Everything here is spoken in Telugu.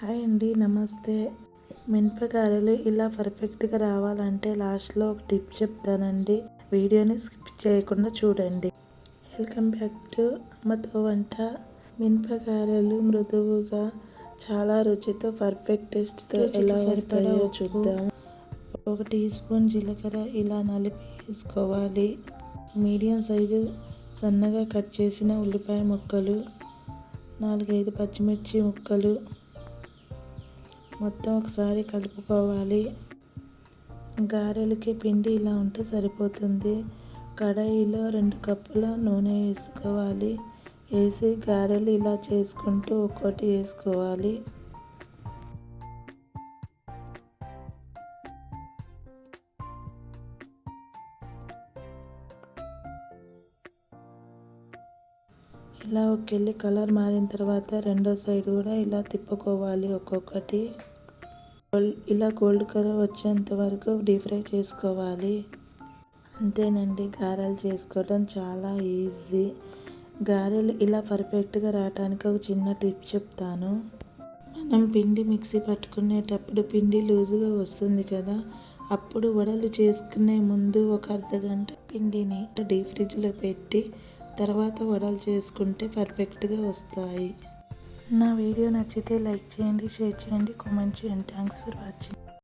హాయ్ అండి, నమస్తే. మినపగారెలు ఇలా పర్ఫెక్ట్గా రావాలంటే లాస్ట్లో ఒక టిప్ చెప్తానండి. వీడియోని స్కిప్ చేయకుండా చూడండి. వెల్కమ్ బ్యాక్ టు అమ్మతో వంట. మినపగారెలు మృదువుగా చాలా రుచితో పర్ఫెక్ట్ టేస్ట్తో ఎలా వస్తాయో చూద్దాం. 1 టీ స్పూన్ జీలకర్ర ఇలా నలిపి వేసుకోవాలి. మీడియం సైజు సన్నగా కట్ చేసిన ఉల్లిపాయ ముక్కలు, 4-5 పచ్చిమిర్చి ముక్కలు మొత్తం ఒకసారి కలుపుకోవాలి. గారెలకి పిండి ఇలా ఉంటే సరిపోతుంది. కడాయిలో 2 కప్పుల నూనె వేసుకోవాలి. వేసి గారెలు ఇలా చేసుకుంటూ ఒక్కోటి వేసుకోవాలి. ఇలా ఒకెళ్ళి కలర్ మారిన తర్వాత రెండో సైడ్ కూడా ఇలా తిప్పుకోవాలి. ఒక్కొక్కటి ఇలా గోల్డ్ కలర్ వచ్చేంత వరకు డీప్ ఫ్రై చేసుకోవాలి. అంతేనండి, గారెలు చేసుకోవడం చాలా ఈజీ. గారెలు ఇలా పర్ఫెక్ట్గా రావడానికి ఒక చిన్న టిప్ చెప్తాను. మనం పిండి మిక్సీ పట్టుకునేటప్పుడు పిండి లూజుగా వస్తుంది కదా, అప్పుడు వడలు చేసుకునే ముందు ఒక అర్ధగంట పిండిని డీప్ ఫ్రిడ్జ్లో పెట్టి తర్వాత వడలు చేసుకుంటే పర్ఫెక్ట్గా వస్తాయి. నా వీడియో నచ్చితే లైక్ చేయండి, షేర్ చేయండి, కామెంట్ చేయండి. Thanks for watching.